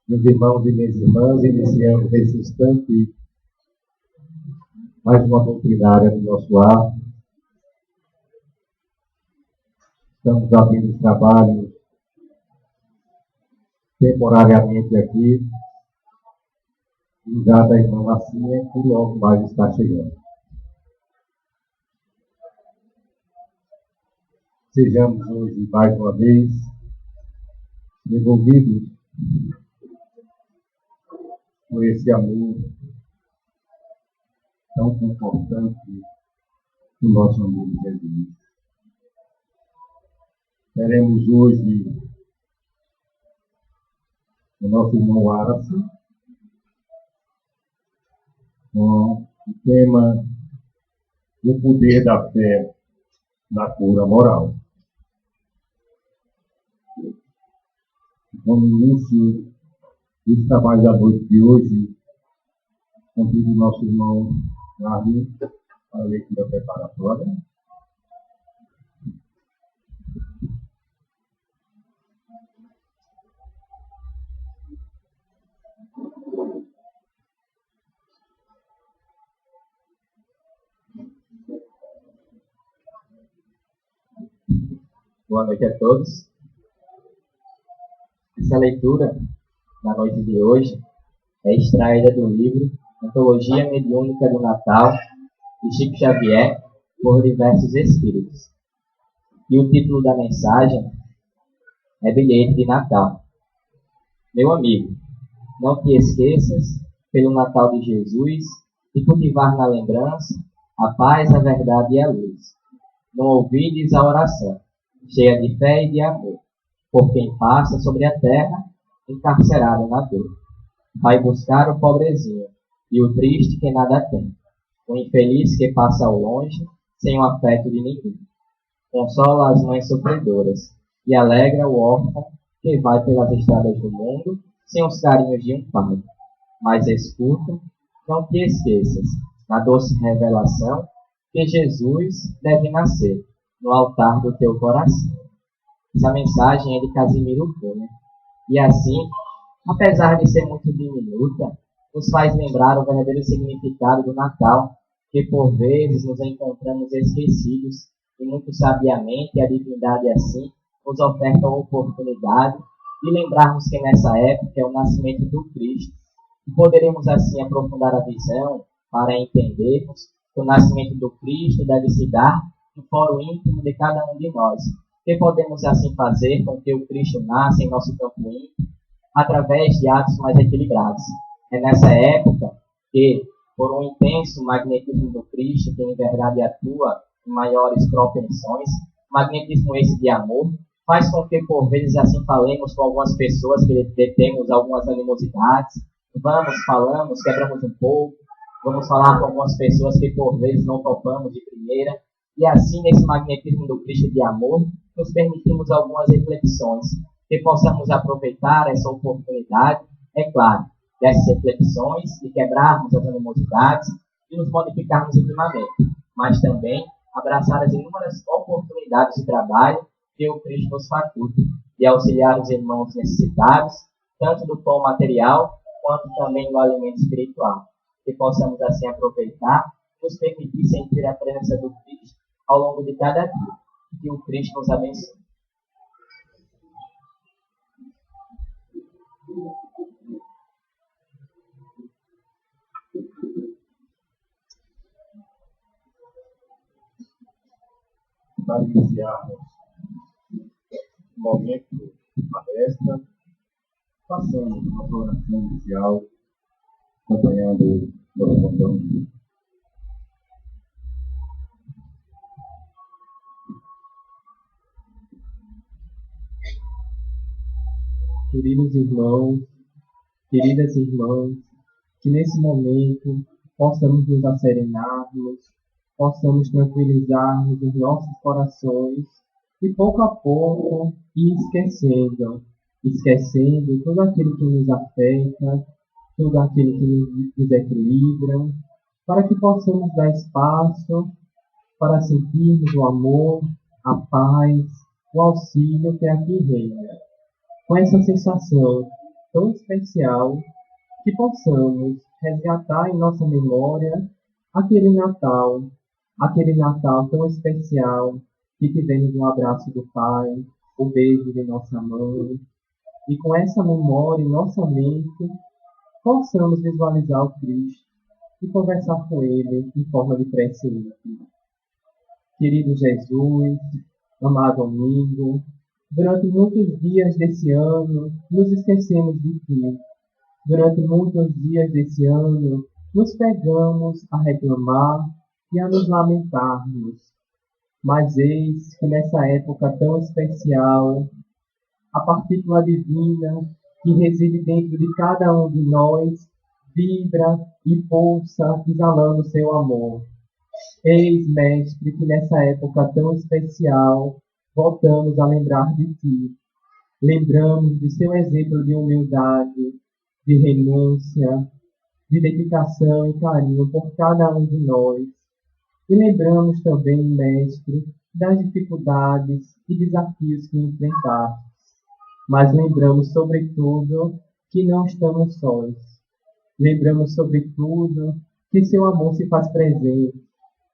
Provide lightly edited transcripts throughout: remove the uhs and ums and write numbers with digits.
Meus irmãos e minhas irmãs, iniciamos nesse instante mais uma doutrinária no nosso lar. Estamos abrindo os trabalhos temporariamente aqui, no lugar da irmã Marcinha, que logo mais está chegando. Sejamos hoje, mais uma vez, envolvidos por esse amor tão confortante do nosso amigo Jesus. Teremos hoje o nosso irmão Aracy com o tema do poder da fé na cura moral. Como início dos trabalhos da noite de hoje, convido o nosso irmão Armin para a leitura preparatória. Boa noite a todos. Essa leitura da noite de hoje é extraída do livro Antologia Mediúnica do Natal, de Chico Xavier, por diversos espíritos. E o título da mensagem é Bilhete de Natal. Meu amigo, não te esqueças, pelo Natal de Jesus, de cultivar na lembrança a paz, a verdade e a luz. Não ouvides a oração, cheia de fé e de amor, por quem passa sobre a terra, encarcerado na dor. Vai buscar o pobrezinho e o triste que nada tem, o infeliz que passa ao longe, sem o afeto de ninguém. Consola as mães sofredoras e alegra o órfão que vai pelas estradas do mundo, sem os carinhos de um pai. Mas escuta, não te esqueças, na doce revelação, que Jesus deve nascer no altar do teu coração. Essa mensagem é de Casimiro Cunha. E assim, apesar de ser muito diminuta, nos faz lembrar o verdadeiro significado do Natal, que por vezes nos encontramos esquecidos, e muito sabiamente a divindade assim nos oferta a oportunidade de lembrarmos que nessa época é o nascimento do Cristo, e poderemos assim aprofundar a visão para entendermos que o nascimento do Cristo deve se dar no foro íntimo de cada um de nós. Que podemos assim fazer com que o Cristo nasça em nosso campo íntimo através de atos mais equilibrados. É nessa época que, por um intenso magnetismo do Cristo, que em verdade atua em maiores propensões, magnetismo esse de amor, faz com que por vezes assim falemos com algumas pessoas que detemos algumas animosidades, falamos, quebramos um pouco, vamos falar com algumas pessoas que por vezes não topamos de primeira, e assim nesse magnetismo do Cristo de amor, nos permitimos algumas reflexões, que possamos aproveitar essa oportunidade, é claro, dessas reflexões, de quebrarmos as animosidades e nos modificarmos intimamente, mas também abraçar as inúmeras oportunidades de trabalho que o Cristo nos faculta, e auxiliar os irmãos necessitados, tanto do pão material, quanto também do alimento espiritual, que possamos assim aproveitar e nos permitir sentir a presença do Cristo ao longo de cada dia. Que o Cristo nos abençoe. Para iniciarmos o momento de palestra, passamos uma oração inicial, acompanhando o nosso botão. Queridos irmãos, queridas irmãs, que nesse momento possamos nos asserenarmos, possamos tranquilizarmos os nossos corações e pouco a pouco ir esquecendo tudo aquilo que nos afeta, tudo aquilo que nos desequilibra, para que possamos dar espaço para sentirmos o amor, a paz, o auxílio que aqui reina. Com essa sensação tão especial que possamos resgatar em nossa memória aquele Natal tão especial que tivemos um abraço do Pai, o beijo de nossa mãe, e com essa memória em nossa mente, possamos visualizar o Cristo e conversar com Ele em forma de prece íntima. Querido Jesus, amado amigo, durante muitos dias desse ano, nos esquecemos de Ti. Durante muitos dias desse ano, nos pegamos a reclamar e a nos lamentarmos. Mas eis que nessa época tão especial, a partícula divina que reside dentro de cada um de nós vibra e pulsa, exalando seu amor. Eis, Mestre, que nessa época tão especial, voltamos a lembrar de Ti. Lembramos de seu exemplo de humildade, de renúncia, de dedicação e carinho por cada um de nós. E lembramos também, Mestre, das dificuldades e desafios que enfrentamos. Mas lembramos, sobretudo, que não estamos sós. Lembramos, sobretudo, que seu amor se faz presente,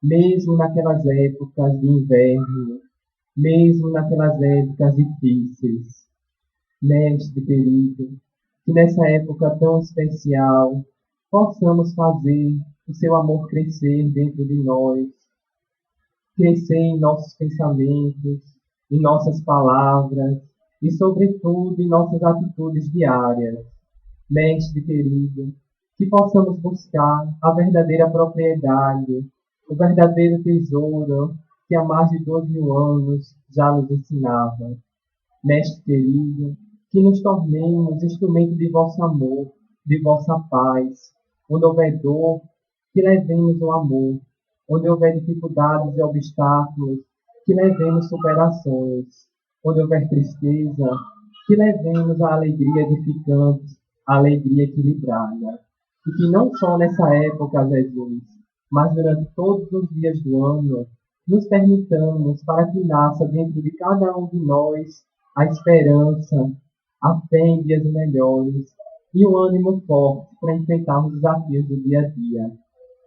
mesmo naquelas épocas de inverno, mesmo naquelas épocas difíceis. Mestre querido, que nessa época tão especial possamos fazer o seu amor crescer dentro de nós, crescer em nossos pensamentos, em nossas palavras e, sobretudo, em nossas atitudes diárias. Mestre querido, que possamos buscar a verdadeira propriedade, o verdadeiro tesouro que há mais de 2000 anos já nos ensinava. Mestre querido, que nos tornemos instrumento de vosso amor, de vossa paz, onde houver dor, que levemos o amor, onde houver dificuldades e obstáculos, que levemos superações, onde houver tristeza, que levemos a alegria edificante, a alegria equilibrada. E que não só nessa época, Jesus, mas durante todos os dias do ano, nos permitamos para que nasça dentro de cada um de nós a esperança, a fé em dias melhores e o ânimo forte para enfrentarmos os desafios do dia a dia.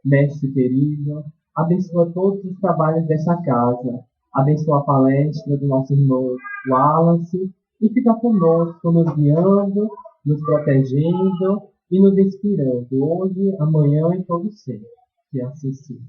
Mestre querido, abençoa todos os trabalhos desta casa, abençoa a palestra do nosso irmão Wallace e fica conosco, nos guiando, nos protegendo e nos inspirando hoje, amanhã e todo sempre. Que assim seja.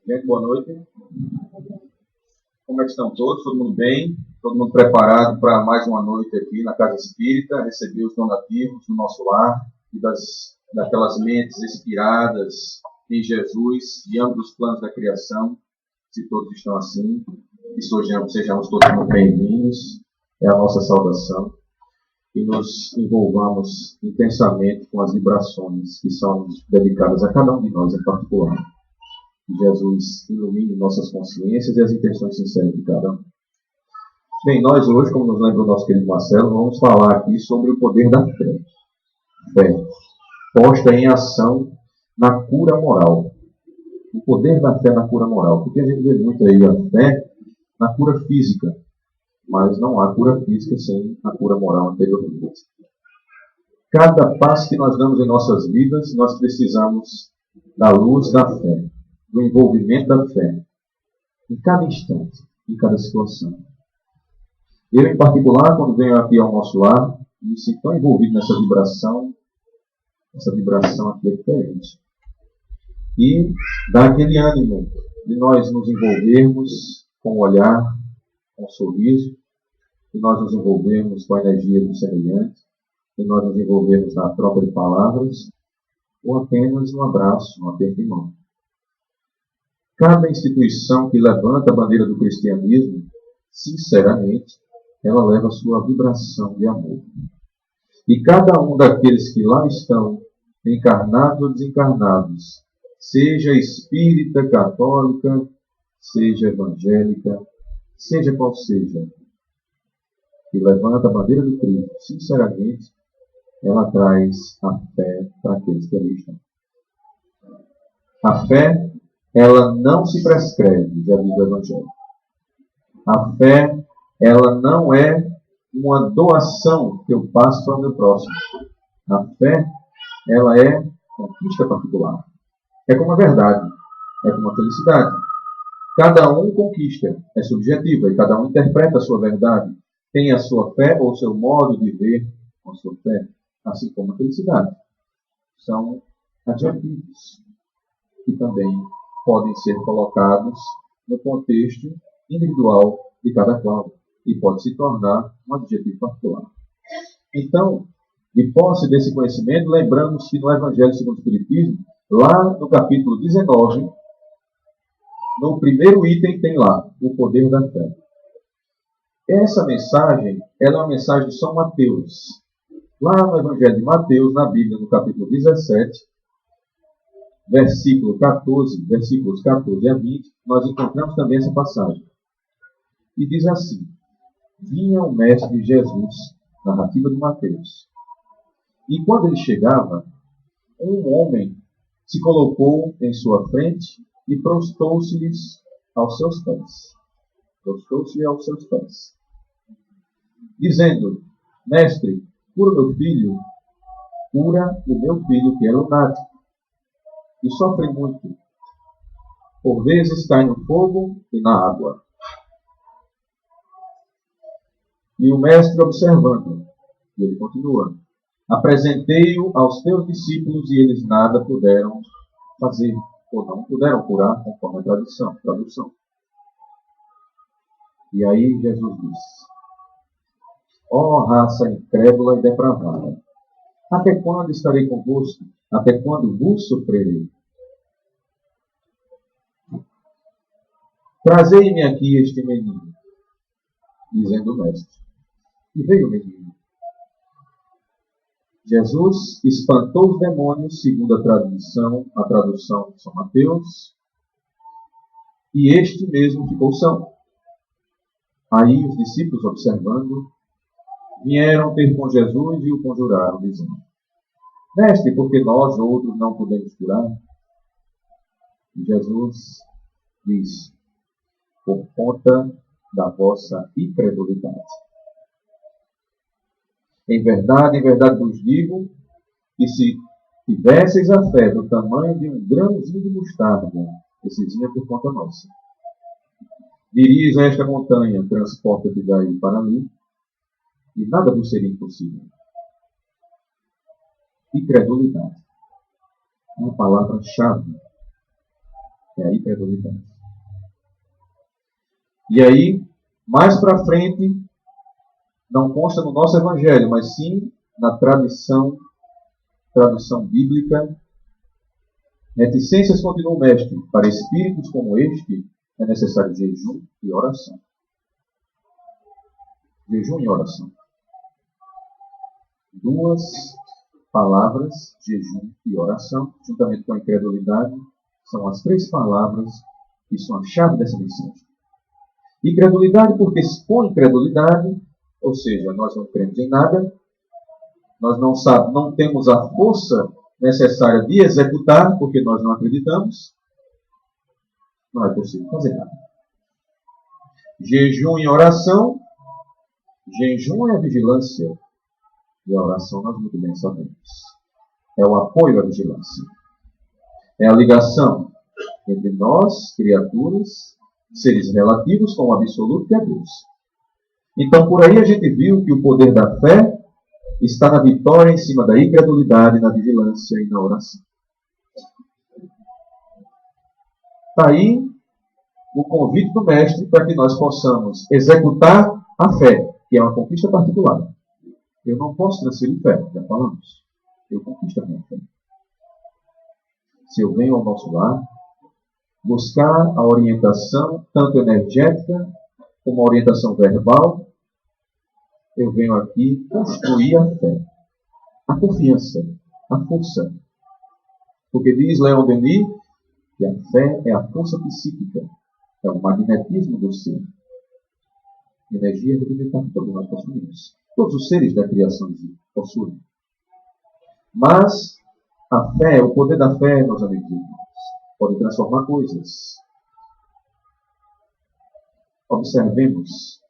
Gente, boa noite. Como é que estão todos? Todo mundo bem? Todo mundo preparado para mais uma noite aqui na Casa Espírita, receber os donativos do nosso lar e daquelas mentes inspiradas em Jesus, guiando os planos da criação, se todos estão assim, que sejamos todos muito bem-vindos, é a nossa saudação, e nos envolvamos intensamente com as vibrações que são dedicadas a cada um de nós em particular. Que Jesus ilumine nossas consciências e as intenções sinceras de cada um. Bem, nós hoje, como nos lembra o nosso querido Marcelo, vamos falar aqui sobre o poder da fé. Fé, posta em ação na cura moral. O poder da fé na cura moral. Porque a gente vê muito aí a fé na cura física, mas não há cura física sem a cura moral anteriormente. Cada passo que nós damos em nossas vidas, nós precisamos da luz da fé, do envolvimento da fé, em cada instante, em cada situação. Eu, em particular, quando venho aqui ao nosso lar, me sinto tão envolvido nessa vibração Essa vibração aqui é diferente. E dá aquele ânimo de nós nos envolvermos com o olhar, com o sorriso, de nós nos envolvermos com a energia do semelhante, de nós nos envolvermos na troca de palavras, ou apenas um abraço, um aperto de mão. Cada instituição que levanta a bandeira do cristianismo, sinceramente, ela leva a sua vibração de amor. E cada um daqueles que lá estão, encarnados ou desencarnados, seja espírita, católica, seja evangélica, seja qual seja, que levanta a bandeira do Cristo, sinceramente, ela traz a fé para aqueles que ali estão. A fé, ela não se prescreve, já diz o Evangelho. A fé, ela não é uma doação que eu passo para o meu próximo. A fé, ela é conquista particular. É como a verdade, é como a felicidade. Cada um conquista, é subjetiva, e cada um interpreta a sua verdade. Tem a sua fé ou o seu modo de ver com a sua fé, assim como a felicidade. São adjetivos que também podem ser colocados no contexto individual de cada qual e pode se tornar um adjetivo particular. Então, de posse desse conhecimento, lembramos que no Evangelho segundo o Espiritismo, lá no capítulo 19, no primeiro item tem lá o poder da fé. Essa mensagem, ela é uma mensagem de São Mateus. Lá no Evangelho de Mateus, na Bíblia, no capítulo 17, versículos 14 a 20, nós encontramos também essa passagem. E diz assim: vinha o Mestre Jesus, narrativa de Mateus. E quando ele chegava, um homem se colocou em sua frente e prostou-se-lhes aos seus pés. Prostou-se aos seus pés, dizendo: Mestre, cura o meu filho que é lunático e sofre muito. Por vezes cai no fogo e na água. E o mestre observando, e ele continua: apresentei-o aos teus discípulos e eles nada puderam fazer, ou não puderam curar, conforme a tradução. E aí Jesus disse: ó raça incrédula e depravada, até quando estarei convosco? Até quando vos sofrerei? Trazei-me aqui este menino, dizendo o mestre. E veio o menino. Jesus espantou os demônios, segundo a tradução de São Mateus, e este mesmo ficou são. Aí os discípulos, observando, vieram ter com Jesus e o conjuraram, dizendo: Mestre, porque nós outros não podemos curar? E Jesus diz: por conta da vossa incredulidade. Em verdade vos digo, que se tivesseis a fé do tamanho de um grãozinho de mostarda, essezinho é por conta nossa, diríeis a esta montanha: transporta-te daí para ali, e nada vos seria impossível. Incredulidade. Uma palavra-chave é a incredulidade. E aí, mais para frente, não consta no nosso Evangelho, mas sim na tradução bíblica, reticências continua o mestre: para espíritos como este é necessário jejum e oração. Jejum e oração. Duas palavras, jejum e oração, juntamente com a incredulidade, são as três palavras que são a chave dessa mensagem. Incredulidade porque expõe incredulidade, ou seja, nós não cremos em nada, nós não temos a força necessária de executar, porque nós não acreditamos, não é possível fazer nada. Jejum e oração. Jejum é a vigilância, e a oração nós muito bem sabemos. É o apoio à vigilância. É a ligação entre nós, criaturas, seres relativos com o absoluto que é Deus. Então, por aí a gente viu que o poder da fé está na vitória em cima da incredulidade, na vigilância e na oração. Está aí o convite do Mestre para que nós possamos executar a fé, que é uma conquista particular. Eu não posso transferir fé, já falamos. Eu conquisto a minha fé. Se eu venho ao nosso lar, buscar a orientação, tanto energética como a orientação verbal, eu venho aqui construir a fé, a confiança, a força. Porque diz Leon Denis que a fé é a força psíquica, é o magnetismo do ser. Energia rudimentar que todos nós possuímos. Todos os seres da criação possuem. Mas a fé, o poder da fé, meus amigos, pode transformar coisas. Observemos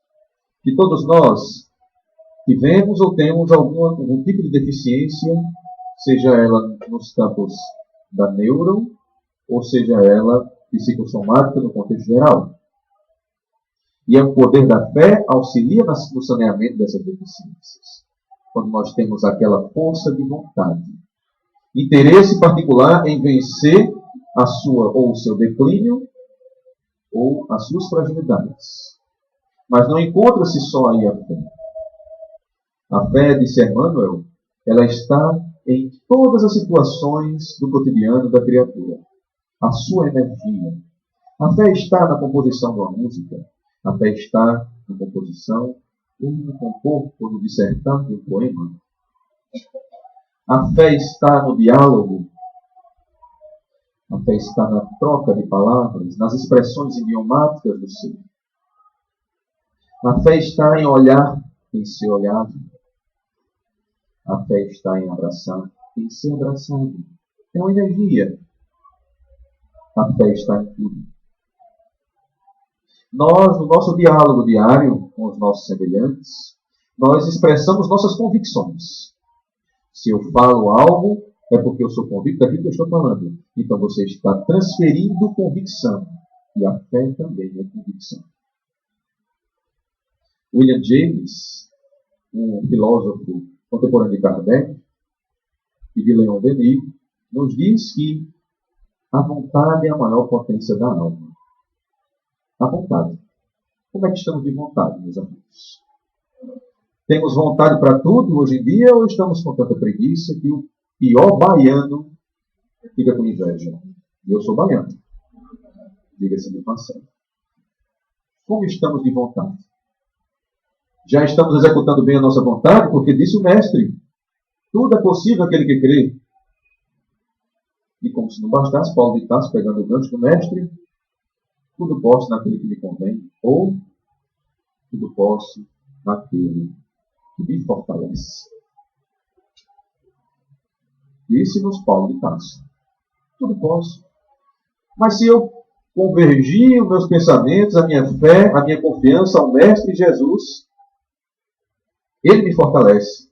que todos nós tivemos ou temos algum tipo de deficiência, seja ela nos campos da neuro, ou seja ela psicossomática no contexto geral. E é o poder da fé auxilia no saneamento dessas deficiências. Quando nós temos aquela força de vontade, interesse particular em vencer a sua ou o seu declínio ou as suas fragilidades. Mas não encontra-se só aí a fé. A fé, disse Emmanuel, ela está em todas as situações do cotidiano da criatura. A sua energia. A fé está na composição de uma música. A fé está na composição, ou no compor, ou no dissertar de um poema. A fé está no diálogo. A fé está na troca de palavras, nas expressões idiomáticas do ser. A fé está em olhar, em ser olhado. A fé está em abraçar, em ser abraçado. É uma energia. A fé está em tudo. Nós, no nosso diálogo diário com os nossos semelhantes, nós expressamos nossas convicções. Se eu falo algo, é porque eu sou convicto daquilo que eu estou falando. Então você está transferindo convicção. E a fé também é convicção. William James, um filósofo contemporâneo de Kardec e de Leon Denis, nos diz que a vontade é a maior potência da alma. A vontade. Como é que estamos de vontade, meus amigos? Temos vontade para tudo hoje em dia ou estamos com tanta preguiça que o pior baiano fica com inveja? E eu sou baiano. Diga-se de passagem. Como estamos de vontade? Já estamos executando bem a nossa vontade? Porque disse o Mestre, tudo é possível aquele que crê. E como se não bastasse, Paulo de Tarso, pegando o gancho do Mestre, tudo posso naquele que me convém, ou tudo posso naquele que me fortalece. Disse-nos Paulo de Tarso. Tudo posso. Mas se eu convergir os meus pensamentos, a minha fé, a minha confiança ao Mestre Jesus, Ele me fortalece.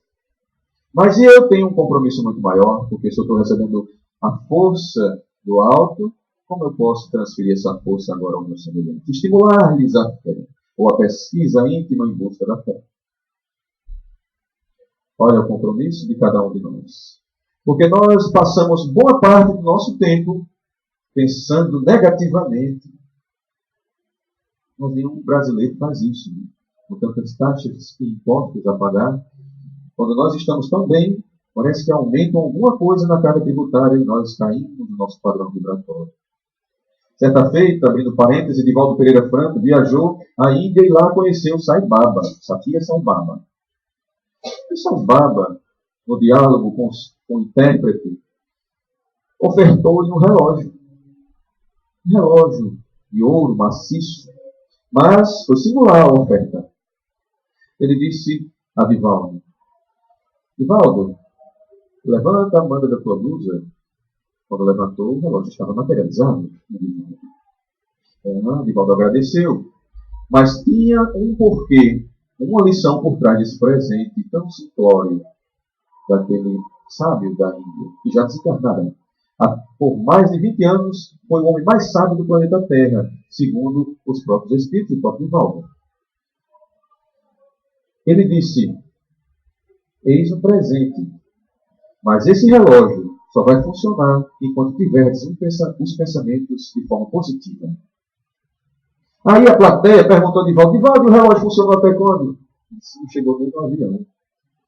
Mas eu tenho um compromisso muito maior, porque se eu estou recebendo a força do alto, como eu posso transferir essa força agora ao meu semelhante? Estimular-lhes a fé, ou a pesquisa íntima em busca da fé. Olha o compromisso de cada um de nós. Porque nós passamos boa parte do nosso tempo pensando negativamente. Mas nenhum brasileiro faz isso, né? Com tantas taxas e impostos a pagar. Quando nós estamos tão bem, parece que aumentam alguma coisa na carga tributária e nós caímos no nosso padrão vibratório. Certa feita, abrindo parênteses, Divaldo Pereira Franco viajou à Índia e lá conheceu Sai Baba, Satia Sai Baba. E Sai Baba, no diálogo com o intérprete, ofertou-lhe um relógio. Um relógio de ouro maciço. Mas foi singular a oferta. Ele disse a Divaldo, Divaldo, levanta a manga da tua blusa. Quando levantou, o relógio estava materializado. Divaldo agradeceu. Mas tinha um porquê, uma lição por trás desse presente tão simplório daquele sábio da Índia, que já desencarnaram. Por mais de 20 anos, foi o homem mais sábio do planeta Terra, segundo os próprios espíritos do próprio Divaldo. Ele disse, Eis o presente. Mas esse relógio só vai funcionar enquanto tiverdes os pensamentos de forma positiva. Aí a plateia perguntou de volta, Divaldo, o relógio funcionou até quando? Não chegou nem no avião.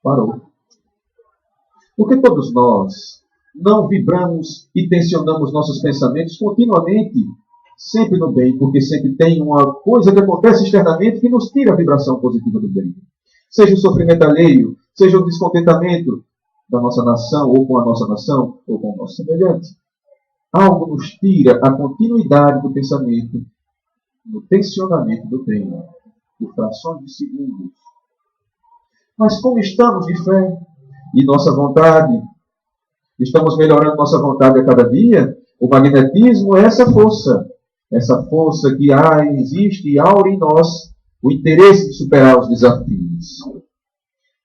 Parou. Porque todos nós não vibramos e tensionamos nossos pensamentos continuamente, sempre no bem, porque sempre tem uma coisa que acontece externamente que nos tira a vibração positiva do bem. Seja o sofrimento alheio, seja o descontentamento da nossa nação, ou com a nossa nação, ou com o nosso semelhante. Algo nos tira a continuidade do pensamento no tensionamento do bem, por frações de segundos. Mas como estamos de fé e nossa vontade, estamos melhorando nossa vontade a cada dia, o magnetismo é essa força que existe e aura em nós, o interesse de superar os desafios.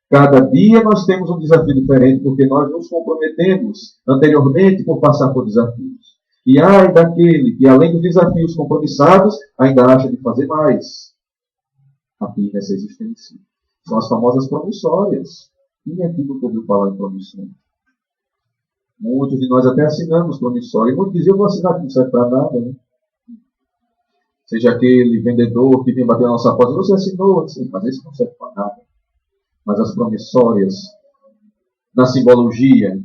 Cada dia nós temos um desafio diferente, porque nós nos comprometemos anteriormente por passar por desafios. E ai daquele que, além dos desafios compromissados, ainda acha de fazer mais aqui nessa existência. São as famosas promissórias. Quem aqui nunca ouviu falar em promissória? Muitos de nós até assinamos promissória. E muitos diziam, eu vou assinar que não serve para nada. Né? Seja aquele vendedor que vem bater na nossa porta, você assinou, assim, mas isso não serve para nada. Mas as promissórias, na simbologia,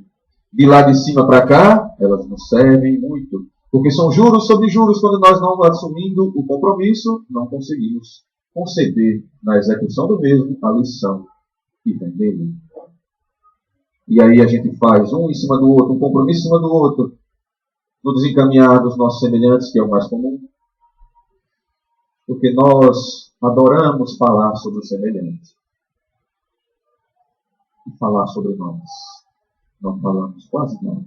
de lá de cima para cá, elas nos servem muito. Porque são juros sobre juros, quando nós não assumindo o compromisso, não conseguimos conceder na execução do mesmo a lição que vem dele. E aí a gente faz um em cima do outro, um compromisso em cima do outro, no desencaminhar dos nossos semelhantes, que é o mais comum. Porque nós adoramos falar sobre o semelhante. E falar sobre nós. Não falamos quase nada.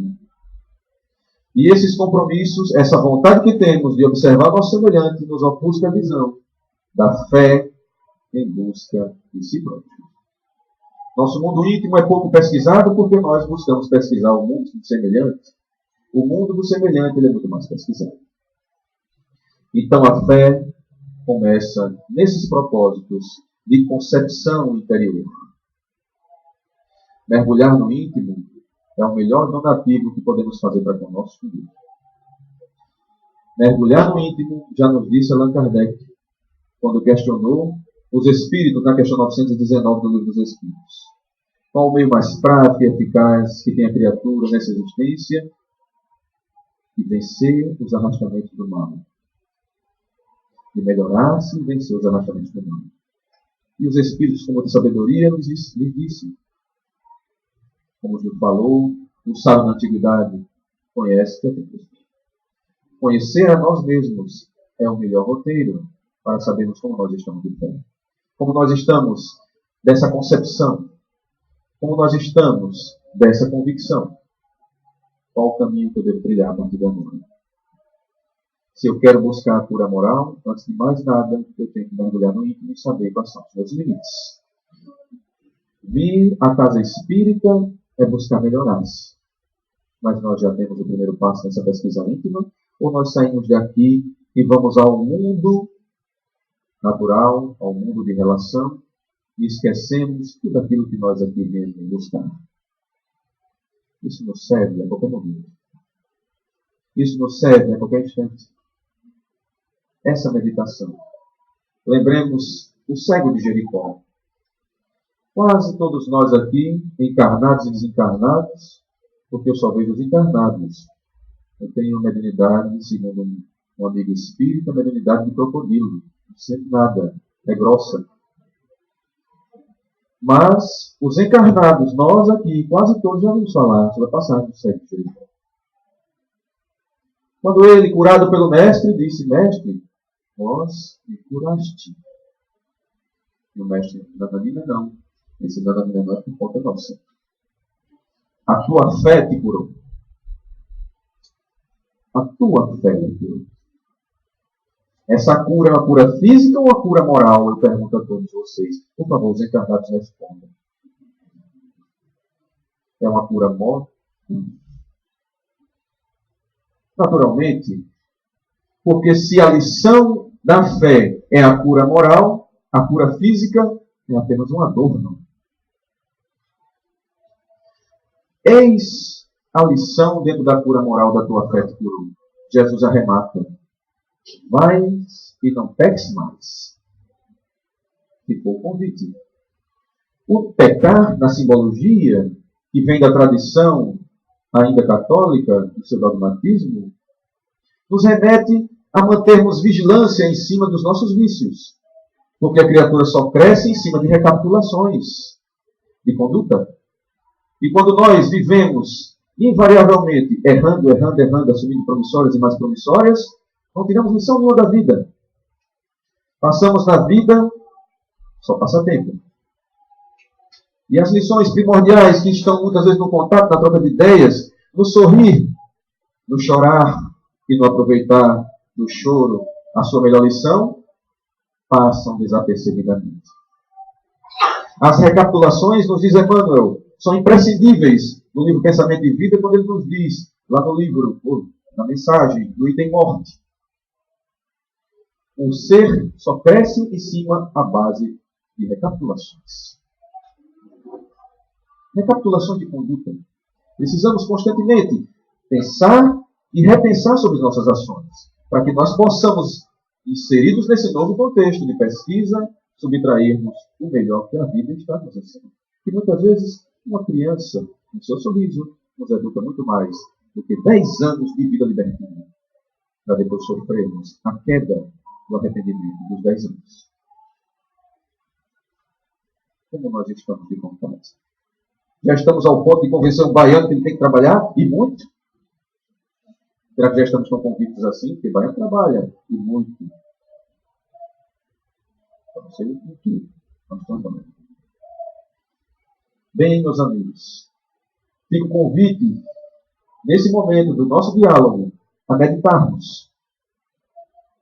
E esses compromissos, essa vontade que temos de observar nosso semelhante, nos ofusca a visão da fé em busca de si próprio. Nosso mundo íntimo é pouco pesquisado porque nós buscamos pesquisar o mundo do semelhante. O mundo do semelhante ele é muito mais pesquisado. Então a fé começa nesses propósitos de concepção interior. Mergulhar no íntimo é o melhor donativo que podemos fazer para com o nosso filho. Mergulhar no íntimo, já nos disse Allan Kardec, quando questionou os espíritos, na questão 919 do Livro dos Espíritos. Qual o meio mais prático e eficaz que tem a criatura nessa existência? De vencer os arrastamentos do mal. De melhorar-se e vencer os arrastamentos do mal. E os espíritos, com muita sabedoria, lhes disse, como o Gil falou, o sábio da antiguidade conhece que é Deus. Conhecer a nós mesmos é o melhor roteiro para sabermos como nós estamos de fé. Como nós estamos dessa concepção. Como nós estamos dessa convicção. Qual o caminho que eu devo trilhar a partir de agora? Se eu quero buscar a cura moral, antes de mais nada, eu tenho que mergulhar no íntimo e saber quais são os meus limites. Vir à casa espírita é buscar melhorar-se. Mas nós já temos o primeiro passo nessa pesquisa íntima, ou nós saímos daqui e vamos ao mundo natural, ao mundo de relação, e esquecemos tudo aquilo que nós aqui viemos buscar. Isso nos serve a qualquer momento. Isso nos serve a qualquer instante. Essa meditação. Lembremos o cego de Jericó. Quase todos nós aqui, encarnados e desencarnados, porque eu só vejo os encarnados. Eu tenho mediunidade, segundo um amigo espírita, mediunidade de crocodilo. Não sei nada, é grossa. Mas os encarnados, nós aqui, quase todos já ouvimos falar sobre a passagem do cego de Jericó. Quando ele, curado pelo mestre, disse, mestre, vós me curaste. E o mestre, Nananina, não. Esse Nananina não é por conta nossa. A tua fé te curou. A tua fé te curou. Essa cura é uma cura física ou uma cura moral? Eu pergunto a todos vocês. Por favor, os encarnados respondam. É uma cura moral? Naturalmente, porque se a lição da fé é a cura moral, a cura física é apenas um adorno. Eis a lição dentro da cura moral da tua fé te curou. Jesus arremata. Vais e não peques mais. Ficou o convite. O pecar, na simbologia, que vem da tradição ainda católica, do seu dogmatismo, nos remete a mantermos vigilância em cima dos nossos vícios. Porque a criatura só cresce em cima de recapitulações de conduta. E quando nós vivemos invariavelmente errando, assumindo promissórias e mais promissórias, não tiramos lição nenhuma da vida. Passamos na vida só passatempo. E as lições primordiais que estão muitas vezes no contato, na troca de ideias, no sorrir, no chorar e no aproveitar do choro a sua melhor lição, passam desapercebidamente. As recapitulações, nos diz Emmanuel, são imprescindíveis no livro Pensamento e Vida, quando ele nos diz, lá no livro, na mensagem, no item morte, o ser só cresce em cima à base de recapitulações. Recapitulações de conduta. Precisamos constantemente pensar e repensar sobre as nossas ações, para que nós possamos, inseridos nesse novo contexto de pesquisa, subtrairmos o melhor que a vida está nos ensinando. E muitas vezes, uma criança, com seu sorriso, nos educa muito mais do que 10 anos de vida libertina, para depois sofrermos a queda do arrependimento dos 10 anos. Como nós estamos de vontade? Já estamos ao ponto de convencer um baiano que ele tem que trabalhar, e muito. Será que já estamos tão convictos assim? Porque baiano trabalha, e muito. Eu não sei o que nós estamos também. Bem, meus amigos, fica o convite, nesse momento do nosso diálogo, a meditarmos.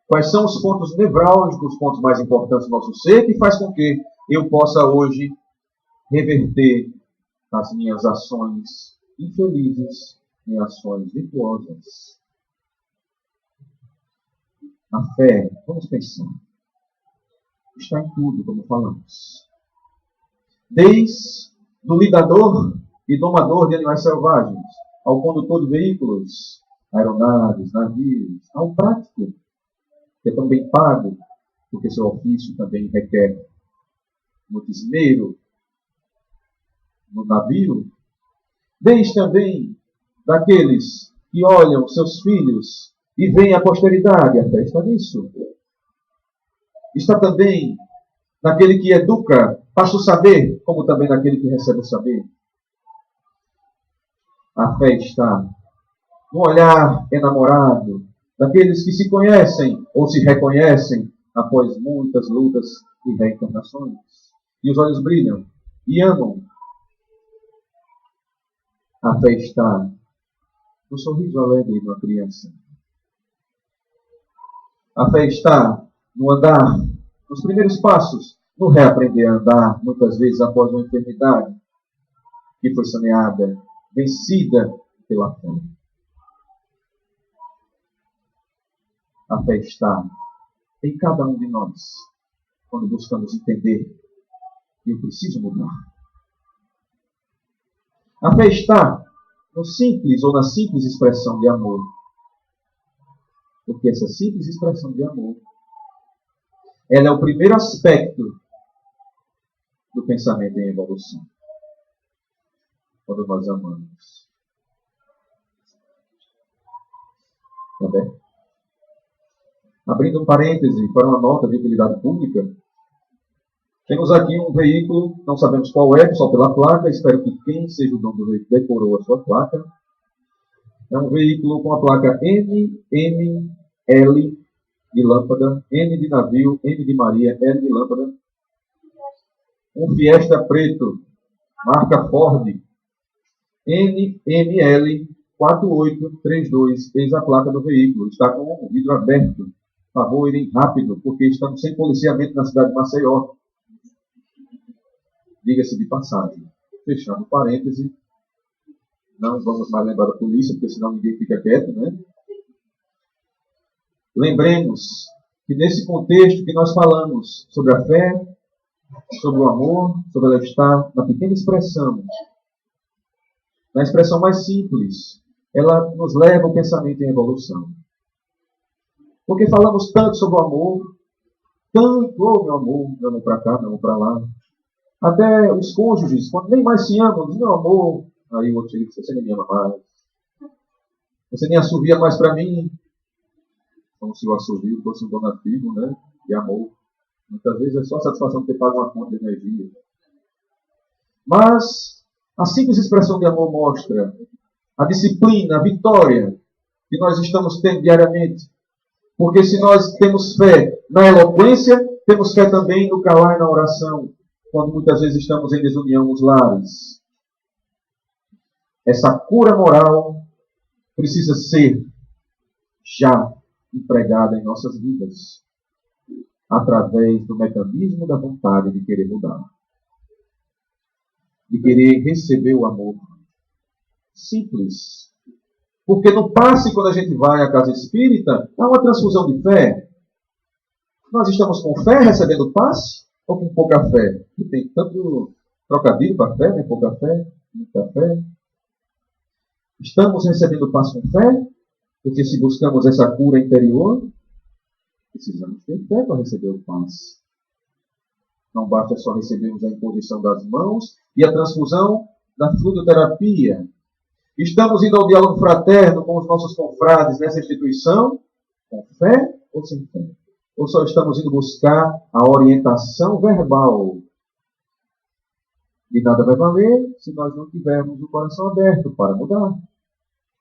Quais são os pontos nevrálgicos, os pontos mais importantes do nosso ser, que faz com que eu possa hoje reverter as minhas ações infelizes em ações virtuosas. A fé, vamos pensar, está em tudo, como falamos. Desde do lidador e domador de animais selvagens, ao condutor de veículos, aeronaves, navios, ao prático, que é tão bem pago, porque seu ofício também requer muito esmero no navio, desde também daqueles que olham seus filhos e veem a posteridade, a fé está nisso. Está também naquele que educa, passa o saber, como também naquele que recebe o saber. A fé está no olhar enamorado daqueles que se conhecem ou se reconhecem após muitas lutas e reencarnações. E os olhos brilham e amam. A fé está no sorriso alegre de uma criança. A fé está no andar, nos primeiros passos, no reaprender a andar, muitas vezes após uma enfermidade que foi saneada, vencida pela fé. A fé está em cada um de nós, quando buscamos entender que eu preciso mudar. A fé está no simples ou na simples expressão de amor. Porque essa simples expressão de amor, ela é o primeiro aspecto do pensamento em evolução. Quando nós amamos. Tá bem? Abrindo um parêntese para uma nota de utilidade pública, temos aqui um veículo, não sabemos qual é, só pela placa, espero que quem seja o dono do veículo decorou a sua placa. É um veículo com a placa NML de lâmpada, N de navio, M de Maria, L de lâmpada. Um Fiesta preto, marca Ford, NML 4832, eis a placa do veículo. Está com o vidro aberto. Por favor, irem rápido, porque estamos sem policiamento na cidade de Maceió. Diga-se de passagem. Fechando parêntese. Não vamos mais lembrar da polícia, porque senão ninguém fica quieto, né? Lembremos que nesse contexto que nós falamos sobre a fé, sobre o amor, sobre ela estar na pequena expressão, na expressão mais simples, ela nos leva ao pensamento em evolução. Porque falamos tanto sobre o amor, tanto, oh, meu amor para cá, meu amor para lá. Até os cônjuges, quando nem mais se amam, dizem, meu amor, aí o outro chega e diz, você nem me ama mais. Você nem assovia mais para mim. Como se o assovio fosse um donativo, né? De amor. Muitas vezes é só a satisfação de ter pago uma conta de energia. Mas a simples expressão de amor mostra a disciplina, a vitória que nós estamos tendo diariamente. Porque se nós temos fé na eloquência, temos fé também no calar e na oração, quando muitas vezes estamos em desunião nos lares. Essa cura moral precisa ser já empregada em nossas vidas, através do mecanismo da vontade de querer mudar, de querer receber o amor. Simples. Porque no passe, quando a gente vai à casa espírita, há uma transfusão de fé. Nós estamos com fé recebendo passe ou com pouca fé? E tem tanto trocadilho para fé, né? Pouca fé, muita fé. Estamos recebendo passe com fé? Porque se buscamos essa cura interior, precisamos ter fé para receber o passe. Não basta só recebermos a imposição das mãos e a transfusão da fluidoterapia. Estamos indo ao diálogo fraterno com os nossos confrades nessa instituição, com fé ou sem fé? Ou só estamos indo buscar a orientação verbal? De nada vai valer se nós não tivermos o coração aberto para mudar,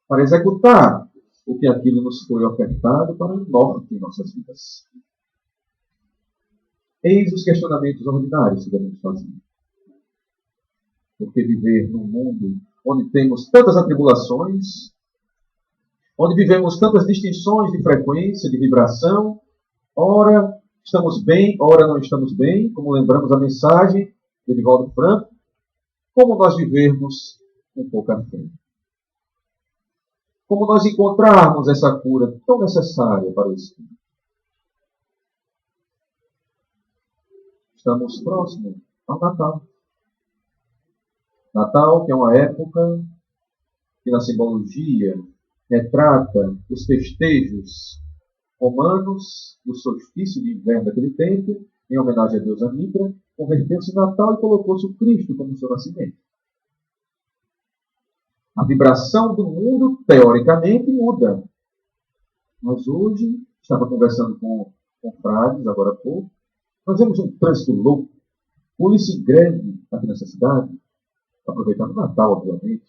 para executar o que aquilo nos foi ofertado para o norte em nossas vidas. Eis os questionamentos ordinários que devemos fazer. Porque viver num mundo onde temos tantas atribulações, onde vivemos tantas distinções de frequência, de vibração, ora estamos bem, ora não estamos bem, como lembramos a mensagem de Divaldo Franco, como nós vivermos com pouca fé. Como nós encontrarmos essa cura tão necessária para o Espírito. Estamos próximos ao Natal. Natal, que é uma época que na simbologia retrata os festejos romanos do solstício de inverno daquele tempo, em homenagem a deusa Mitra, converteu-se em Natal e colocou-se o Cristo como seu nascimento. A vibração do mundo, teoricamente, muda. Mas hoje, estava conversando com frades, agora há pouco, nós vemos um trânsito louco, polícia grande aqui nessa cidade, aproveitando o Natal, obviamente.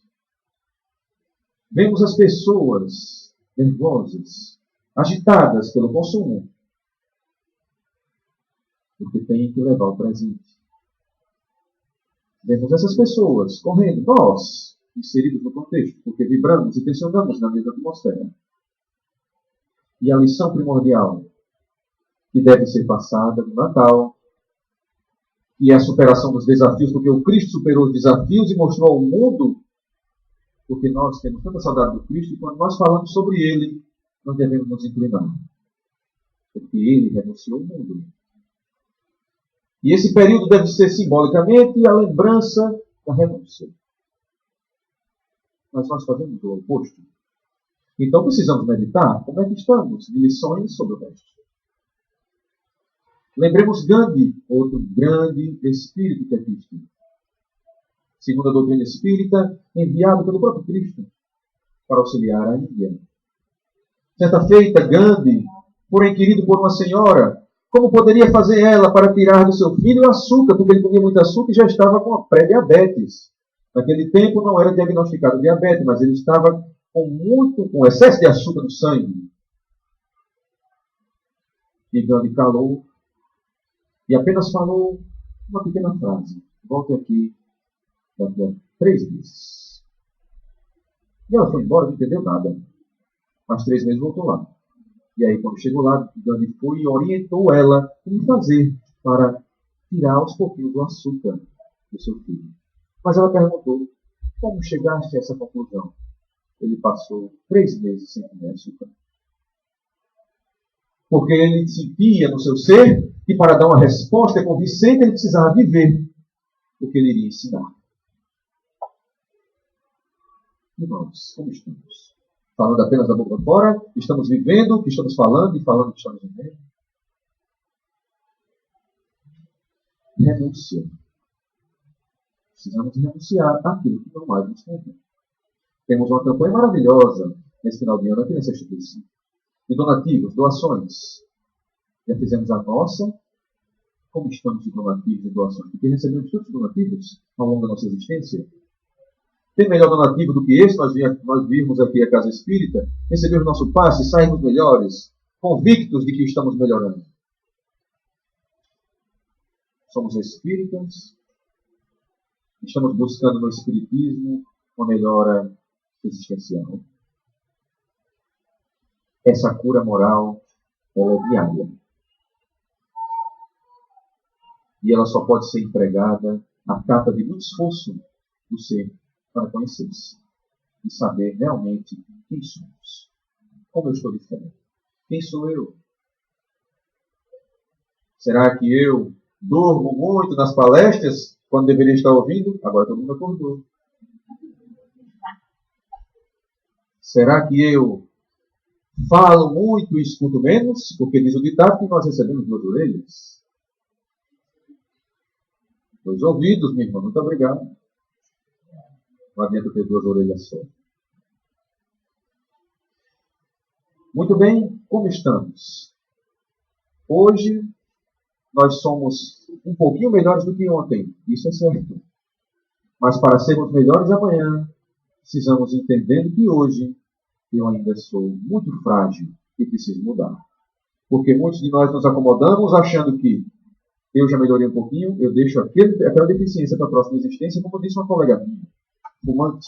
Vemos as pessoas nervosas, agitadas pelo consumo, porque têm que levar o presente. Vemos essas pessoas correndo, nós, inseridos no contexto, porque vibramos e tensionamos na mesma atmosfera. E a lição primordial que deve ser passada no Natal, que é a superação dos desafios, porque o Cristo superou os desafios e mostrou ao mundo, porque nós temos tanta saudade do Cristo, e quando nós falamos sobre Ele, nós devemos nos inclinar. Porque Ele renunciou ao mundo. E esse período deve ser simbolicamente a lembrança da renúncia. Mas nós fazemos o oposto. Então precisamos meditar como é que estamos, de lições sobre o resto. Lembremos Gandhi, outro grande espírito que é Cristo. Segundo a doutrina espírita, enviado pelo próprio Cristo para auxiliar a Índia. Certa feita, Gandhi foi inquirido por uma senhora como poderia fazer ela para tirar do seu filho o açúcar, porque ele comia muito açúcar e já estava com a pré-diabetes. Naquele tempo não era diagnosticado diabetes, mas ele estava com excesso de açúcar no sangue. E Gandhi calou e apenas falou uma pequena frase. Volte aqui daqui a 3 meses. E ela foi embora, não entendeu nada. Mas 3 meses voltou lá. E aí, quando chegou lá, Gandhi foi e orientou ela como fazer para tirar aos pouquinhos o açúcar do seu filho. Mas ela perguntou, como chegaste a essa conclusão? Ele passou 3 meses sem comer açúcar. Porque ele sentia no seu ser que para dar uma resposta convincente ele precisava viver o que ele iria ensinar. E nós, como estamos? Falando apenas da boca fora? Estamos vivendo o que estamos falando e falando o que estamos vivendo? Renúncia. Precisamos renunciar àquilo que não mais nos convém. Temos uma campanha maravilhosa nesse final de ano aqui nessa instituição. De donativos, doações. Já fizemos a nossa. Como estamos de donativos e doações? Porque recebemos tantos donativos ao longo da nossa existência. Tem melhor donativo do que esse? Nós virmos aqui a Casa Espírita, recebemos nosso passe e saímos melhores, convictos de que estamos melhorando. Somos espíritas, estamos buscando no Espiritismo uma melhora existencial. Essa cura moral, ela é diária. E ela só pode ser empregada à capa de muito esforço do ser para conhecer-se e saber realmente quem somos. Como eu estou diferente? Quem sou eu? Será que eu durmo muito nas palestras quando deveria estar ouvindo? Agora todo mundo acordou. Será que eu falo muito e escuto menos? Porque diz o ditado que nós recebemos 2 orelhas. 2 ouvidos, minha irmã. Muito obrigado. Não adianta ter 2 orelhas só. Muito bem, como estamos? Hoje, nós somos um pouquinho melhores do que ontem. Isso é certo. Mas para sermos melhores amanhã, precisamos entender que hoje eu ainda sou muito frágil e preciso mudar. Porque muitos de nós nos acomodamos achando que eu já melhorei um pouquinho, eu deixo aquela deficiência para a próxima existência, como disse uma colega minha, fumante,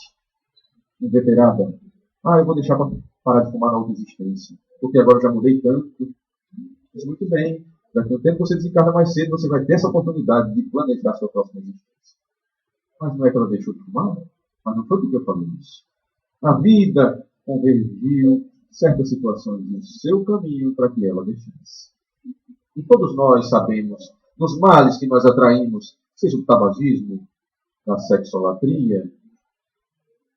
inveterada. Eu vou deixar para parar de fumar na outra existência, porque agora eu já mudei tanto. Mas muito bem, daqui a um tempo você desencarna mais cedo, você vai ter essa oportunidade de planejar a sua próxima existência. Mas não é que ela deixou de fumar? Mas não foi porque eu falei isso. A vida convergiu certas situações no seu caminho para que ela deixasse. E todos nós sabemos dos males que nós atraímos, seja do tabagismo, da sexolatria,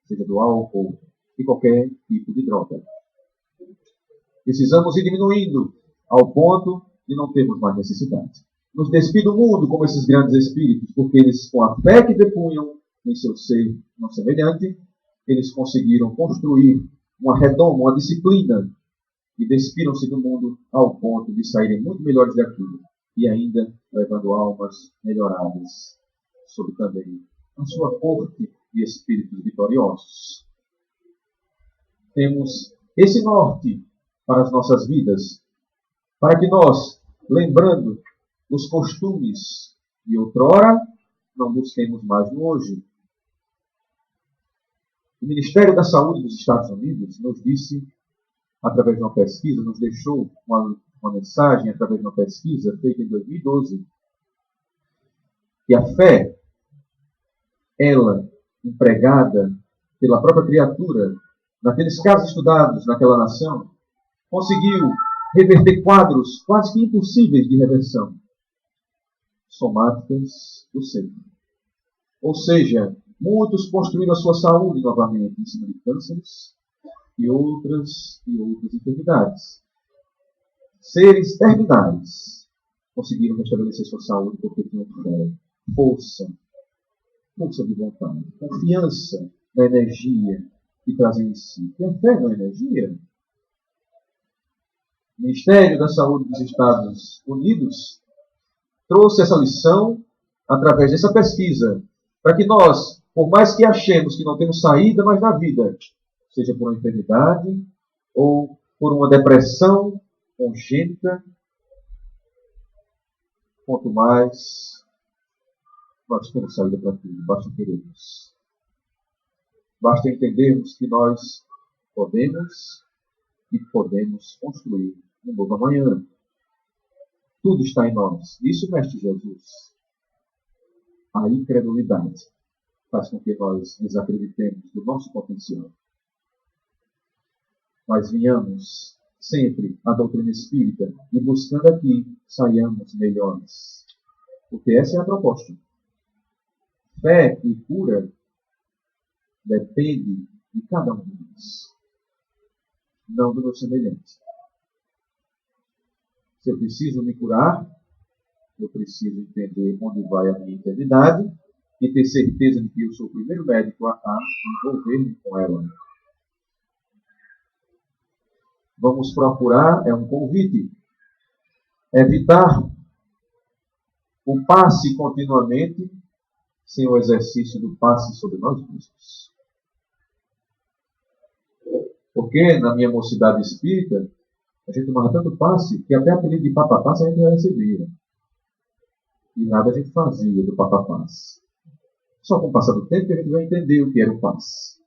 seja do álcool, de qualquer tipo de droga. Precisamos ir diminuindo ao ponto de não termos mais necessidade. Nos despir do mundo como esses grandes espíritos, porque eles, com a fé que depunham em seu ser não semelhante, eles conseguiram construir uma redoma, uma disciplina, e despiram-se do mundo ao ponto de saírem muito melhores daquilo, e ainda levando almas melhoradas sobre também a sua corte de espíritos vitoriosos. Temos esse norte para as nossas vidas, para que nós, lembrando os costumes de outrora, não busquemos mais no hoje. O Ministério da Saúde dos Estados Unidos nos disse, através de uma pesquisa, nos deixou uma mensagem através de uma pesquisa feita em 2012, que a fé, ela, empregada pela própria criatura, naqueles casos estudados naquela nação, conseguiu reverter quadros quase que impossíveis de reversão somáticas do ser. Ou seja, muitos construíram a sua saúde novamente em cima de cânceres e outras enfermidades. Seres terminais conseguiram restabelecer sua saúde porque tinham fé, força de vontade, confiança na energia que trazem em si. E a fé não é energia? O Ministério da Saúde dos Estados Unidos trouxe essa lição através dessa pesquisa, para que nós, por mais que achemos que não temos saída mais na vida, seja por uma enfermidade ou por uma depressão congênita, quanto mais nós temos saída para tudo, basta querermos. Basta entendermos que nós podemos e podemos construir um novo amanhã. Tudo está em nós. Isso, Mestre Jesus. A incredulidade faz com que nós desacreditemos do nosso potencial. Mas venhamos sempre à doutrina espírita e buscando aqui saiamos melhores. Porque essa é a proposta. Fé e cura depende de cada um de nós, não do meu semelhante. Se eu preciso me curar, eu preciso entender onde vai a minha eternidade e ter certeza de que eu sou o primeiro médico a envolver-me com ela. Vamos procurar, é um convite, evitar o passe continuamente sem o exercício do passe sobre nós mesmos. Porque na minha mocidade espírita, a gente tomava tanto passe que até apelido de papapasse a gente já recebia. E nada a gente fazia do papapasse. Só com o passar do tempo que a gente vai entender o que era o passe.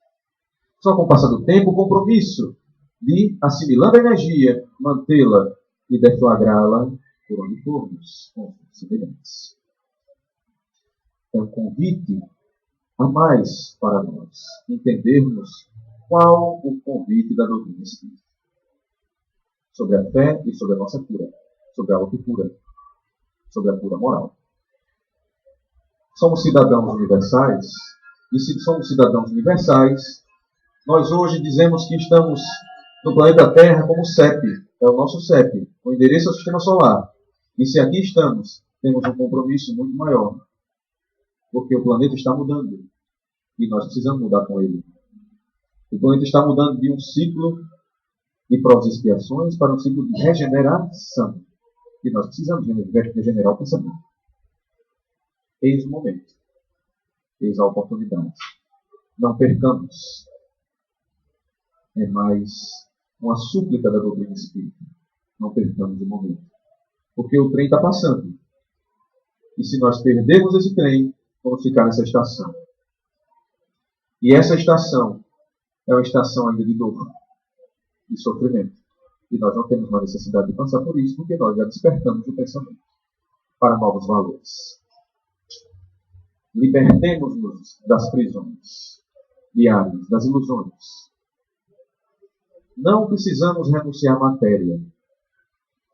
Só com o passar do tempo o compromisso de, assimilando a energia, mantê-la e deflagrá-la por onde formos, com semelhantes. É um convite a mais para nós entendermos qual o convite da doutrina espírita. Sobre a fé e sobre a nossa cura, sobre a autocura, sobre a cura moral. Somos cidadãos universais, e se somos cidadãos universais, nós hoje dizemos que estamos no planeta Terra como CEP, é o nosso CEP, o endereço ao Sistema Solar. E se aqui estamos, temos um compromisso muito maior, porque o planeta está mudando, e nós precisamos mudar com ele. O planeta está mudando de um ciclo de provas e expiações para um ciclo de regeneração. E nós precisamos regenerar o pensamento. Eis o momento. Eis a oportunidade. Não percamos. É mais uma súplica da doutrina espírita. Não percamos o momento. Porque o trem está passando. E se nós perdermos esse trem, vamos ficar nessa estação. E essa estação é uma estação ainda de dor, de sofrimento. E nós não temos mais necessidade de passar por isso, porque nós já despertamos o pensamento para novos valores. Libertemos-nos das prisões diárias, das ilusões. Não precisamos renunciar à matéria.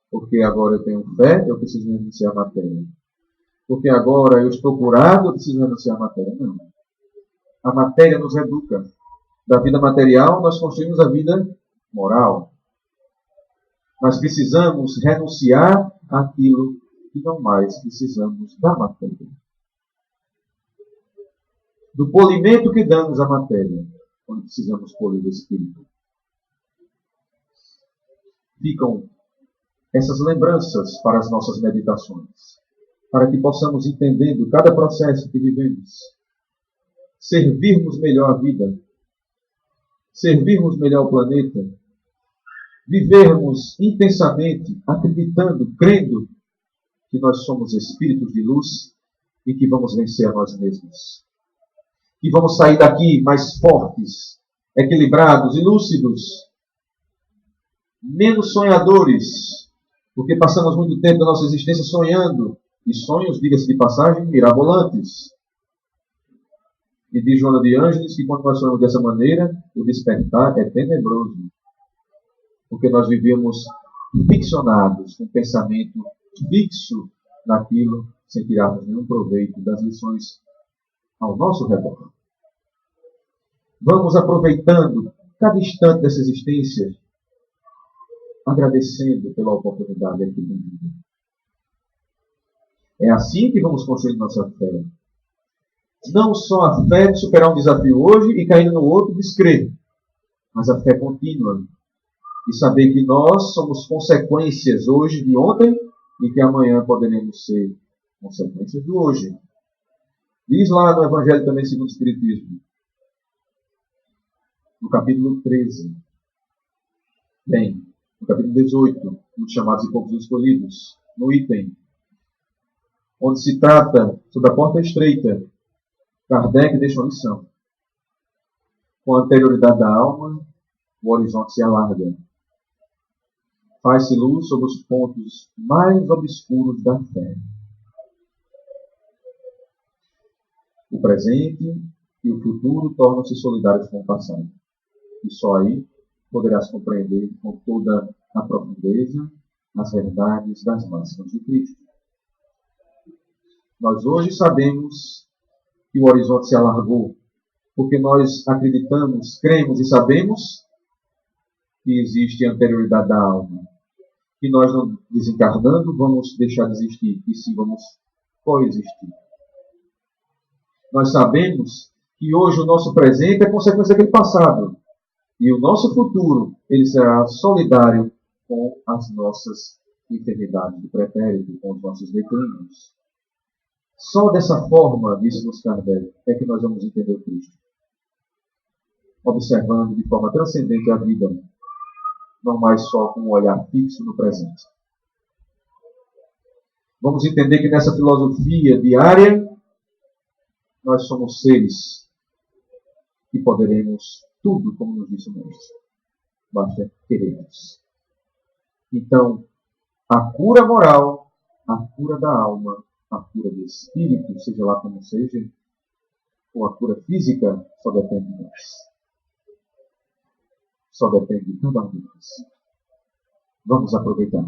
Porque agora eu tenho fé, eu preciso renunciar à matéria. Porque agora eu estou curado, eu preciso renunciar à matéria. Não. A matéria nos educa. Da vida material, nós construímos a vida moral. Nós precisamos renunciar àquilo que não mais precisamos da matéria. Do polimento que damos à matéria, quando precisamos polir o espírito. Ficam essas lembranças para as nossas meditações, para que possamos, entendendo cada processo que vivemos, servirmos melhor a vida, servirmos melhor o planeta, vivermos intensamente, acreditando, crendo que nós somos espíritos de luz e que vamos vencer a nós mesmos. Que vamos sair daqui mais fortes, equilibrados e lúcidos, menos sonhadores, porque passamos muito tempo da nossa existência sonhando, e sonhos, diga-se de passagem, mirabolantes. E diz Joana de Ângeles que quando nós sonhamos dessa maneira, o despertar é tenebroso. Porque nós vivemos ficcionados, com um pensamento fixo naquilo, sem tirarmos nenhum proveito das lições ao nosso redor. Vamos aproveitando cada instante dessa existência, agradecendo pela oportunidade aqui na vida. É assim que vamos construir nossa fé. Não só a fé de superar um desafio hoje e caindo no outro descrer, mas a fé contínua de saber que nós somos consequências hoje de ontem e que amanhã poderemos ser consequências do hoje. Diz lá no Evangelho também segundo o Espiritismo, no capítulo 13, bem, no capítulo 18, nos chamados e poucos escolhidos, no item, onde se trata sobre a porta estreita, Kardec deixa uma lição. Com a anterioridade da alma, o horizonte se alarga. Faz-se luz sobre os pontos mais obscuros da fé. O presente e o futuro tornam-se solidários com o passado. E só aí poderás compreender com toda a profundeza as verdades das máximas de Cristo. Nós hoje sabemos que o horizonte se alargou porque nós acreditamos, cremos e sabemos que existe a anterioridade da alma. Que nós, não desencarnando, vamos deixar de existir, e sim vamos coexistir. Nós sabemos que hoje o nosso presente é consequência daquele passado. E o nosso futuro, ele será solidário com as nossas enfermidades do pretérito, com os nossos declínios. Só dessa forma, disse-nos Kardec, é que nós vamos entender o Cristo. Observando de forma transcendente a vida, não mais só com um olhar fixo no presente. Vamos entender que nessa filosofia diária, nós somos seres que poderemos tudo, como nos disse o Mestre. Basta querermos. Então, a cura moral, a cura da alma, a cura do espírito, seja lá como seja, ou a cura física, só depende de nós. Só depende de cada um de nós. Vamos aproveitar.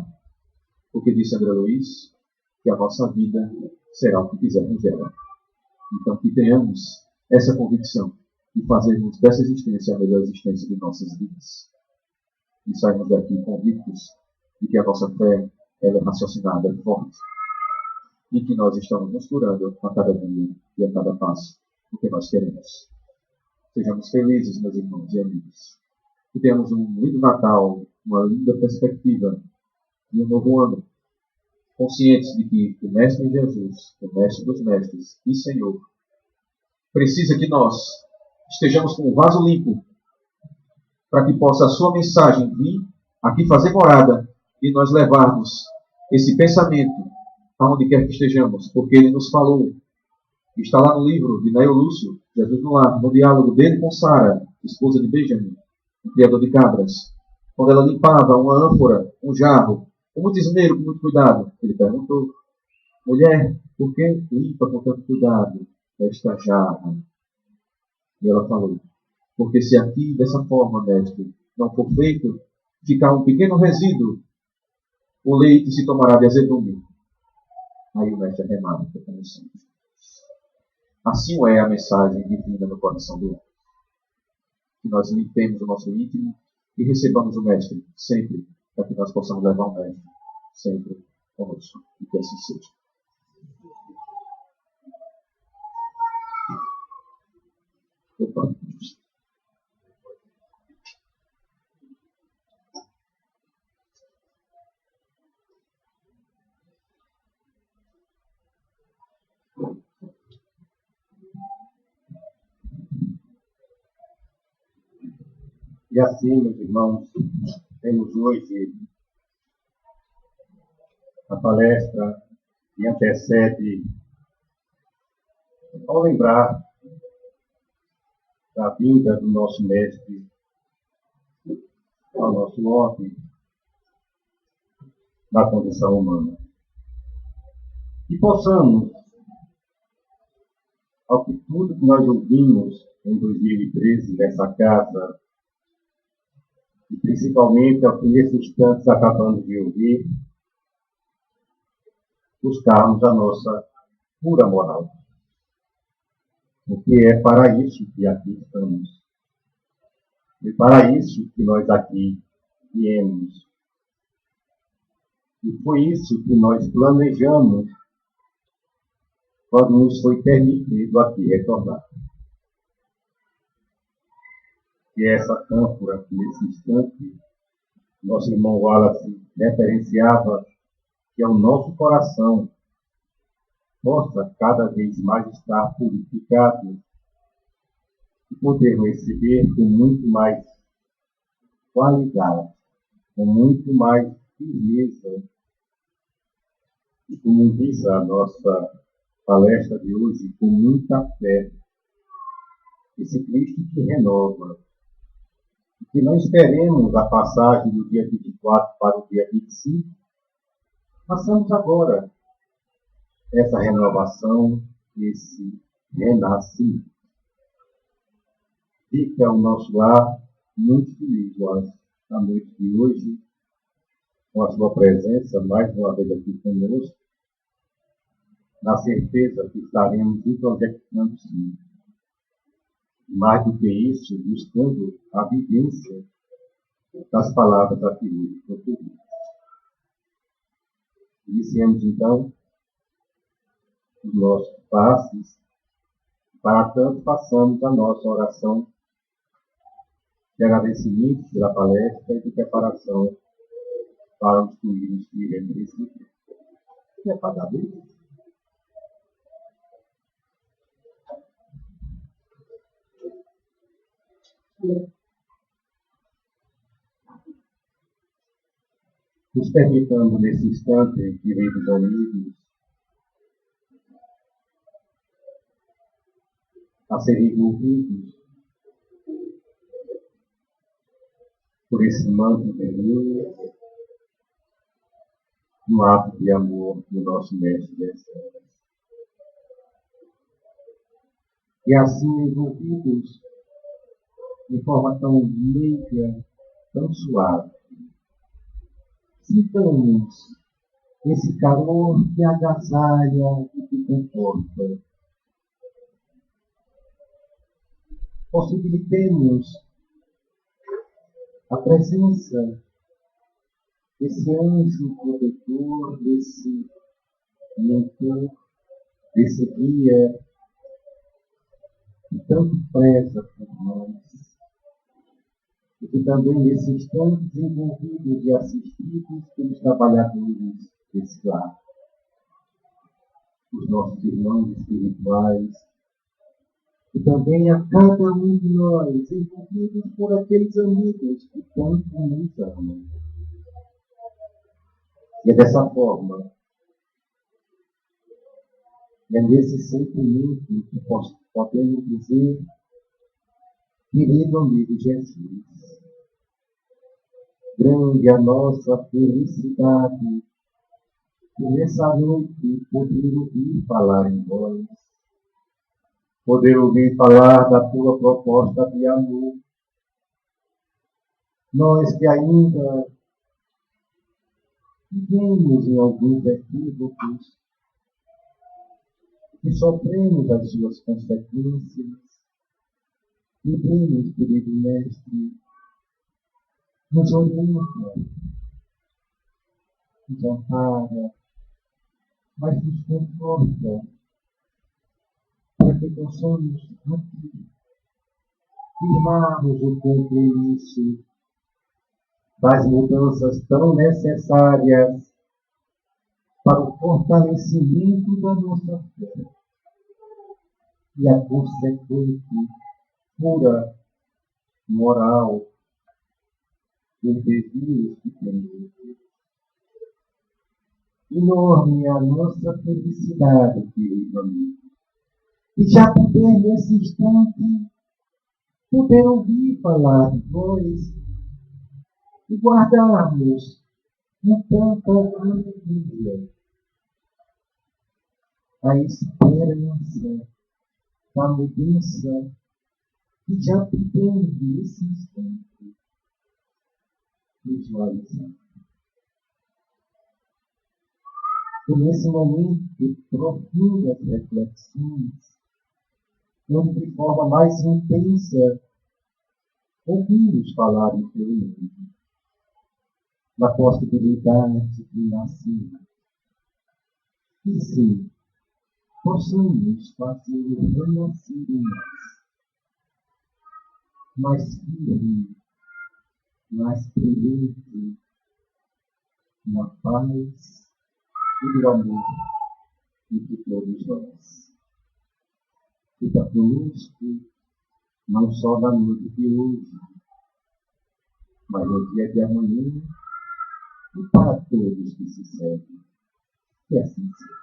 Porque disse André Luiz que a nossa vida será o que quisermos dela. Então, que tenhamos essa convicção de fazermos dessa existência a melhor existência de nossas vidas. E sairmos daqui convictos de que a nossa fé ela é raciocinada, é forte. E que nós estamos nos curando a cada dia e a cada passo o que nós queremos. Sejamos felizes, meus irmãos e amigos. Que tenhamos um lindo Natal, uma linda perspectiva e um novo ano. Conscientes de que o Mestre Jesus, o Mestre dos Mestres e Senhor, precisa que nós estejamos com o vaso limpo para que possa a sua mensagem vir aqui fazer morada e nós levarmos esse pensamento aonde quer que estejamos, porque ele nos falou, está lá no livro de Naio Lúcio, Jesus no Lar, no diálogo dele com Sara, esposa de Benjamin, o criador de cabras, quando ela limpava uma ânfora, um jarro, com muito esmero, com muito cuidado, ele perguntou, mulher, por que limpa com tanto cuidado esta jarra? E ela falou, porque se aqui, dessa forma, mestre, não for feito, ficar um pequeno resíduo, o leite se tomará de azedume. Aí o mestre remarca, como sempre. Assim é a mensagem divina no coração dele. Que nós limpemos o nosso íntimo e recebamos o mestre sempre, para que nós possamos levar o mestre sempre conosco. E que assim seja. Opa. E assim, meus irmãos, temos hoje a palestra que antecede ao lembrar da vinda do nosso Mestre ao nosso ordem da condição humana. E possamos, ao que tudo que nós ouvimos em 2013 nessa casa, e principalmente ao que nesses instantes acabamos de ouvir, buscarmos a nossa cura moral. Porque é para isso que aqui estamos. E para isso que nós aqui viemos. E foi isso que nós planejamos quando nos foi permitido aqui retornar. E essa ânfora, nesse instante, nosso irmão Wallace referenciava que é o nosso coração possa cada vez mais estar purificado e poder receber com muito mais qualidade, com muito mais firmeza. E como diz a nossa palestra de hoje, com muita fé, esse Cristo que renova, e que não esperemos a passagem do dia 24 para o dia 25, passamos agora essa renovação, esse renascimento. Fica o nosso lar muito feliz, na noite de hoje, com a sua presença, mais uma vez aqui conosco, na certeza que estaremos introjetando sim Mais do que isso, buscando a vivência das palavras da figura proferida. Iniciemos, então, os nossos passos. Para tanto, façamos a nossa oração de agradecimento pela palestra e de preparação para os turistas que iremos receber. É para dar bem. Nos permitamos, nesse instante, queridos amigos, a serem envolvidos por esse manto de luz, um ato de amor do nosso Mestre das Terras. E assim envolvidos de forma tão meiga, tão suave, sintamos esse calor que agasalha e que conforta. Possibilitemos a presença desse anjo protetor, desse mentor, desse guia que tanto preza por nós, e que também nesse instante envolvidos e assistidos pelos trabalhadores desse lar, os nossos irmãos espirituais, e também a cada um de nós, envolvidos por aqueles amigos que tanto nos amam. E é dessa forma, é nesse sentimento que podemos dizer, querido amigo Jesus, grande a nossa felicidade de nessa noite poder ouvir falar em vós, poder ouvir falar da tua proposta de amor. Nós que ainda vivemos em alguns equívocos, que sofremos as suas consequências, pedimos, querido Mestre, nos orienta, nos ampara, mas nos conforta, para que possamos aqui firmarmos o compromisso das mudanças tão necessárias para o fortalecimento da nossa fé e a consequente cura moral dos desvios que temos. Enorme é a nossa felicidade, querido amigo, e já poder nesse instante poder ouvir falar de vós e guardarmos com tanta alegria a esperança da mudança que já podemos nesse instante visualizar. E nesse momento de profundas reflexões, onde de forma mais intensa ouvimos falar em teu nome, na possibilidade de nascer. E sim, possamos fazer renascer em nós, mais firme, mais brilhante, na paz e do amor entre todos nós. Fica conosco, não só na noite de hoje, mas no dia de amanhã, e para todos que se seguem. Que assim seja.